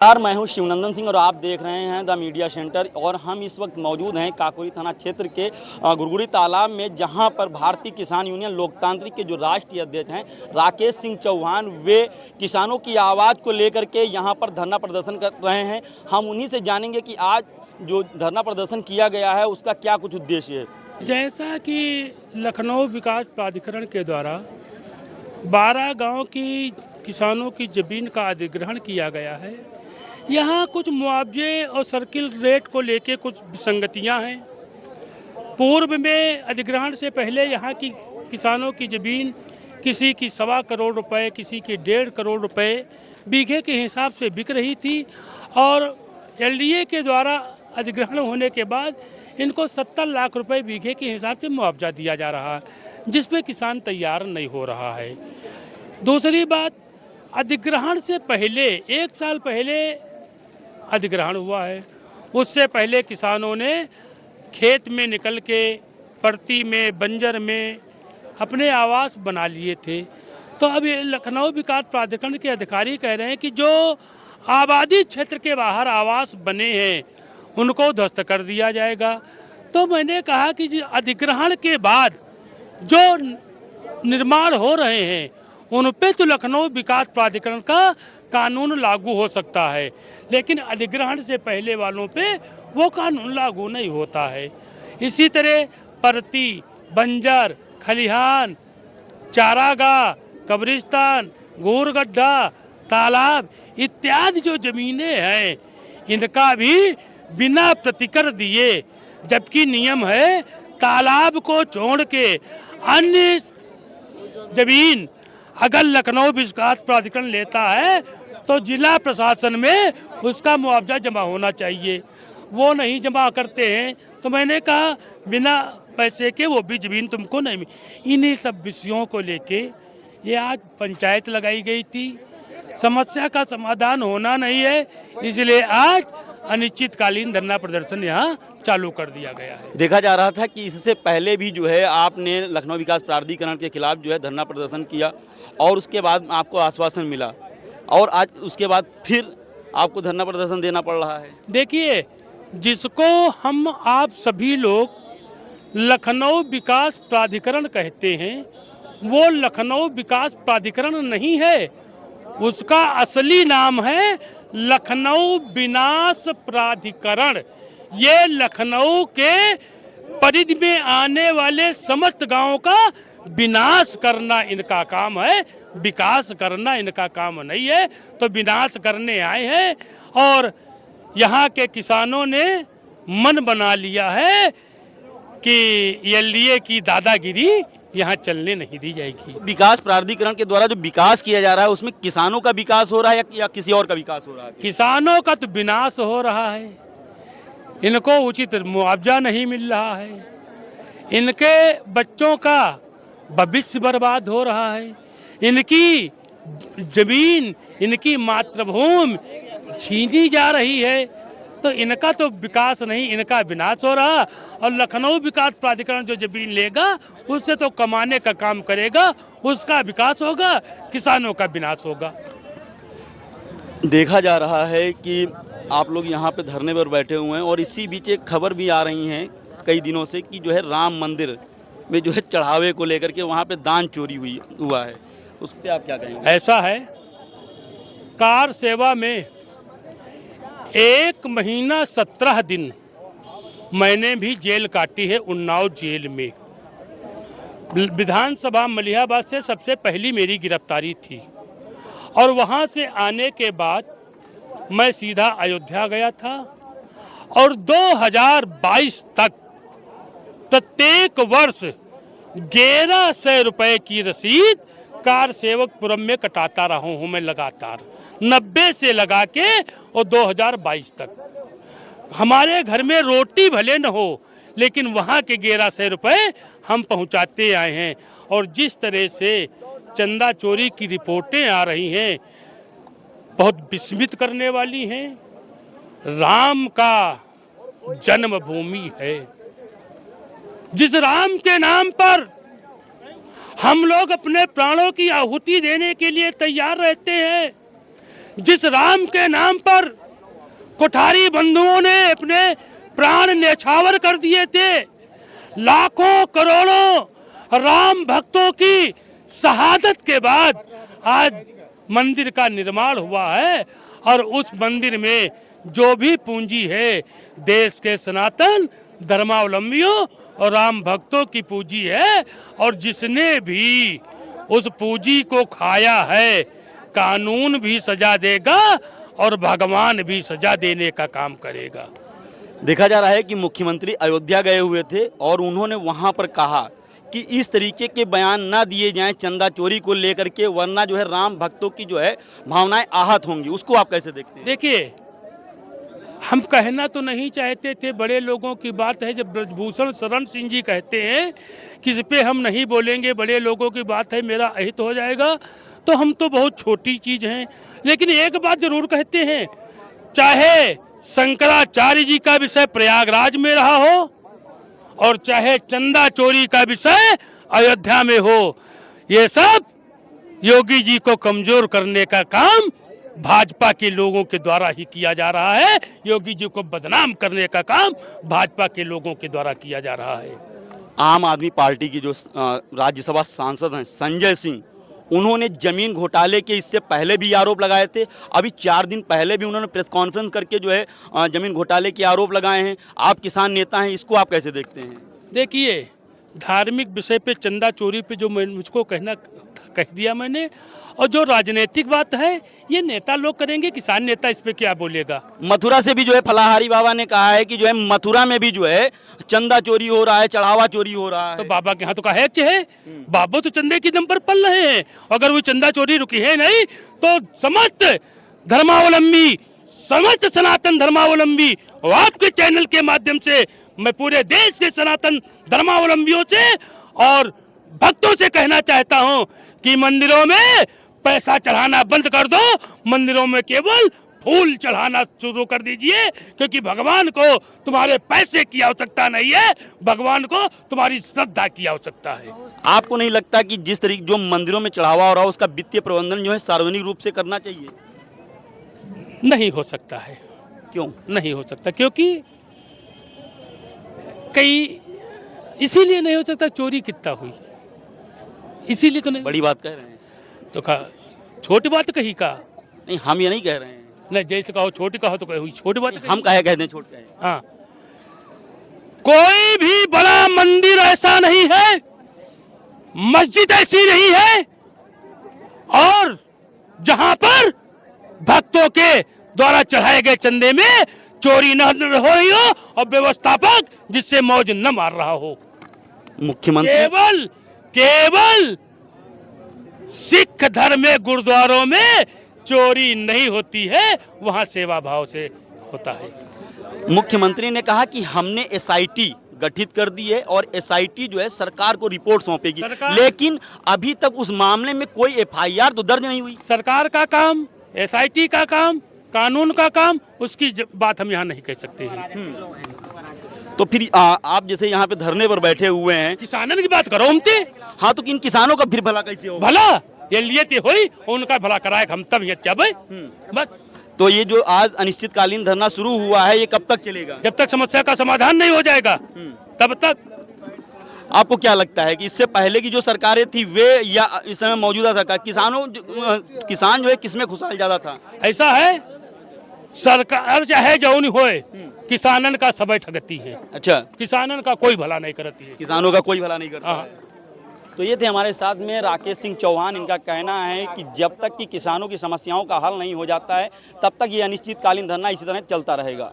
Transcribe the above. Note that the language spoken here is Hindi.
मैं हूं शिवनंदन सिंह और आप देख रहे हैं द मीडिया सेंटर और हम इस वक्त मौजूद हैं काकोरी थाना क्षेत्र के गुरगुड़ी तालाब में, जहां पर भारतीय किसान यूनियन लोकतांत्रिक के जो राष्ट्रीय अध्यक्ष हैं राकेश सिंह चौहान, वे किसानों की आवाज़ को लेकर के यहां पर धरना प्रदर्शन कर रहे हैं। हम उन्हीं से जानेंगे कि आज जो धरना प्रदर्शन किया गया है उसका क्या कुछ उद्देश्य है। जैसा कि लखनऊ विकास प्राधिकरण के द्वारा 12 गांव की किसानों की ज़मीन का अधिग्रहण किया गया है, यहाँ कुछ मुआवजे और सर्किल रेट को लेके कुछ विसंगतियाँ हैं। पूर्व में अधिग्रहण से पहले यहाँ की किसानों की ज़मीन किसी की 1.25 करोड़ रुपए, किसी की 1.5 करोड़ रुपए बीघे के हिसाब से बिक रही थी और एलडीए के द्वारा अधिग्रहण होने के बाद इनको 70 लाख रुपए बीघे के हिसाब से मुआवजा दिया जा रहा है, जिसमें किसान तैयार नहीं हो रहा है। दूसरी बात, अधिग्रहण से पहले 1 साल पहले अधिग्रहण हुआ है, उससे पहले किसानों ने खेत में निकल के परती में, बंजर में अपने आवास बना लिए थे। तो अब ये लखनऊ विकास प्राधिकरण के अधिकारी कह रहे हैं कि जो आबादी क्षेत्र के बाहर आवास बने हैं उनको ध्वस्त कर दिया जाएगा। तो मैंने कहा कि अधिग्रहण के बाद जो निर्माण हो रहे हैं उन पे तो लखनऊ विकास प्राधिकरण का कानून लागू हो सकता है, लेकिन अधिग्रहण से पहले वालों पे वो कानून लागू नहीं होता है। इसी तरह परती, बंजर, खलिहान, चारागाह, कब्रिस्तान, गोरगड्ढा, तालाब इत्यादि जो ज़मीनें हैं इनका भी बिना प्रतिकर दिए, जबकि नियम है तालाब को छोड़ के अन्य ज़मीन अगर लखनऊ विकास प्राधिकरण लेता है तो जिला प्रशासन में उसका मुआवजा जमा होना चाहिए। वो नहीं जमा करते हैं तो मैंने कहा बिना पैसे के वो भी ज़मीन तुमको नहीं मिली। इन्हीं सब विषयों को लेके ये आज पंचायत लगाई गई थी। समस्या का समाधान होना नहीं है, इसलिए आज अनिश्चितकालीन धरना प्रदर्शन यहाँ चालू कर दिया गया है। देखा जा रहा था कि इससे पहले भी जो है आपने लखनऊ विकास प्राधिकरण के खिलाफ जो है धरना प्रदर्शन किया और उसके बाद आपको आश्वासन मिला और आज उसके बाद फिर आपको धरना प्रदर्शन देना पड़ रहा है। देखिए, जिसको हम आप सभी लोग लखनऊ विकास प्राधिकरण कहते हैं वो लखनऊ विकास प्राधिकरण नहीं है, उसका असली नाम है लखनऊ विनाश प्राधिकरण। ये लखनऊ के परिधि में आने वाले समस्त गांवों का विनाश करना इनका काम है, विकास करना इनका काम नहीं है। तो विनाश करने आए हैं और यहाँ के किसानों ने मन बना लिया है कि एलडीए की दादागिरी यहाँ चलने नहीं दी जाएगी। विकास प्राधिकरण के द्वारा जो विकास किया जा रहा है उसमें किसानों का विकास हो रहा है या किसी और का विकास हो रहा है? किसानों का तो विनाश हो रहा है, इनको उचित मुआवजा नहीं मिल रहा है, इनके बच्चों का भविष्य बर्बाद हो रहा है, इनकी जमीन, इनकी मातृभूमि छीनी जा रही है। तो इनका तो विकास नहीं, इनका विनाश हो रहा। और लखनऊ विकास प्राधिकरण जो जमीन लेगा उससे तो कमाने का काम करेगा, उसका विकास होगा, किसानों का विनाश होगा। देखा जा रहा है कि आप लोग यहाँ पे धरने पर बैठे हुए हैं और इसी बीच एक खबर भी आ रही है कई दिनों से कि जो है राम मंदिर में जो है चढ़ावे को लेकर के वहाँ पे दान चोरी हुआ है, उस पर आप क्या कहेंगे? ऐसा है, कार सेवा में 1 महीना 17 दिन मैंने भी जेल काटी है उन्नाव जेल में। विधानसभा मलिहाबाद से सबसे पहली मेरी गिरफ्तारी थी और वहाँ से आने के बाद मैं सीधा अयोध्या गया था और 2022 तक प्रत्येक वर्ष 1100 रुपए की रसीद कार सेवकपुरम में कटाता रहा हूँ मैं लगातार, 90 से लगा के और 2022 तक। हमारे घर में रोटी भले न हो लेकिन वहाँ के 1100 रुपए हम पहुँचाते आए हैं। और जिस तरह से चंदा चोरी की रिपोर्टें आ रही हैं बहुत विस्मित करने वाली हैं। राम का जन्मभूमि है, जिस राम के नाम पर हम लोग अपने प्राणों की आहुति देने के लिए तैयार रहते हैं, जिस राम के नाम पर कोठारी बंधुओं ने अपने प्राण न्यौछावर कर दिए थे, लाखों करोड़ों राम भक्तों की शहादत के बाद आज मंदिर का निर्माण हुआ है। और उस मंदिर में जो भी पूंजी है देश के सनातन धर्मावलंबियों और राम भक्तों की पूंजी है। और जिसने भी उस पूंजी को खाया है, कानून भी सजा देगा और भगवान भी सजा देने का काम करेगा। देखा जा रहा है कि मुख्यमंत्री अयोध्या गए हुए थे और उन्होंने वहां पर कहा कि इस तरीके के बयान ना दिए जाएं चंदा चोरी को लेकर के, वरना जो है राम भक्तों की जो है भावनाएं आहत होंगी। उसको आप कैसे देखते हैं? देखिए, हम कहना तो नहीं चाहते थे, बड़े लोगों की बात है। जब ब्रजभूषण शरण सिंह जी कहते हैं कि इस पे हम नहीं बोलेंगे, बड़े लोगों की बात है, मेरा अहित हो जाएगा, तो हम तो बहुत छोटी चीज हैं। लेकिन एक बात जरूर कहते हैं, चाहे शंकराचार्य जी का विषय प्रयागराज में रहा हो और चाहे चंदा चोरी का विषय अयोध्या में हो, ये सब योगी जी को कमजोर करने का काम भाजपा के लोगों के द्वारा ही किया जा रहा है। योगी जी को बदनाम करने का काम भाजपा के लोगों के द्वारा किया जा रहा है। आम आदमी पार्टी की जो राज्यसभा सांसद हैं संजय सिंह, उन्होंने जमीन घोटाले के इससे पहले भी आरोप लगाए थे। अभी 4 दिन पहले भी उन्होंने प्रेस कॉन्फ्रेंस करके जो है जमीन घोटाले के आरोप लगाए हैं। आप किसान नेता हैं, इसको आप कैसे देखते हैं? देखिए, धार्मिक विषय पे, चंदा चोरी पे जो मुझको कह दिया मैंने, और जो राजनीतिक बात है ये नेता लोग करेंगे, किसान नेता इस पे क्या बोलेगा। मथुरा से भी जो है फलाहारी बाबा ने कहा है कि जो है मथुरा में भी जो है चंदा चोरी हो रहा है, चढ़ावा चोरी हो रहा है। तो बाबा के यहाँ तो कहा है बाबा तो चंदे की दम पर पल रहे हैं। अगर वो चंदा चोरी रुकी है नहीं तो समस्त धर्मावलंबी, समस्त सनातन धर्मावलंबी और आपके चैनल के माध्यम से मैं पूरे देश के सनातन धर्मावलंबियों से और भक्तों से कहना चाहता हूं कि मंदिरों में पैसा चढ़ाना बंद कर दो, मंदिरों में केवल फूल चढ़ाना शुरू कर दीजिए, क्योंकि भगवान को तुम्हारे पैसे की आवश्यकता नहीं है, भगवान को तुम्हारी श्रद्धा की आवश्यकता है। आपको नहीं लगता कि जिस तरीके जो मंदिरों में चढ़ावा हो रहा है उसका वित्तीय प्रबंधन जो है सार्वजनिक रूप से करना चाहिए? नहीं हो सकता है। क्यों नहीं हो सकता? क्योंकि कई इसीलिए नहीं हो सकता, चोरी कितना हुई, इसीलिए तो नहीं। बड़ी बात कह रहे हैं तो छोटी बात कही का नहीं, हम ये नहीं कह रहे हैं। नहीं, जैसे कहो छोटी कहो तो कहो छोटी बात हम कहे कहते हैं छोटे। हाँ, कोई भी बड़ा मंदिर ऐसा नहीं है, मस्जिद ऐसी नहीं है और जहां पर भक्तों के द्वारा चढ़ाए गए चंदे में चोरी न हो रही हो और व्यवस्थापक जिससे मौज न मार रहा हो। मुख्यमंत्री केवल सिख धर्म में गुरुद्वारों में चोरी नहीं होती है, वहां सेवा भाव से होता है। मुख्यमंत्री ने कहा कि हमने एसआईटी गठित कर दी है और एसआईटी जो है सरकार को रिपोर्ट सौंपेगी, लेकिन अभी तक उस मामले में कोई एफआईआर तो दर्ज नहीं हुई। सरकार का काम, एसआईटी का काम, कानून का काम, उसकी बात हम यहाँ नहीं कह सकते हैं। तो फिर आप जैसे यहाँ पे धरने पर बैठे हुए हैं, किसानों की बात करो हमसे। हाँ, तो किन किसानों का फिर भला कैसे हो? भला ये लिए थे होई, उनका भला कराए हम तब ये चाहे बस। तो ये जो आज अनिश्चितकालीन धरना शुरू हुआ है, ये कब तक चलेगा? जब तक समस्या का समाधान नहीं हो जाएगा तब तक। आपको क्या लगता है कि इससे पहले की जो सरकारें थी वे या इस समय मौजूदा सरकार, किसान जो है किसमें खुशहाल ज्यादा था? ऐसा है, सरकार चाहे जौन होए, किसानन का सब ठगती है। अच्छा, किसानन का कोई भला नहीं करती है, किसानों का कोई भला नहीं करता है। तो ये थे हमारे साथ में राकेश सिंह चौहान। इनका कहना है कि जब तक कि किसानों की समस्याओं का हल नहीं हो जाता है तब तक ये अनिश्चितकालीन धरना इसी तरह चलता रहेगा।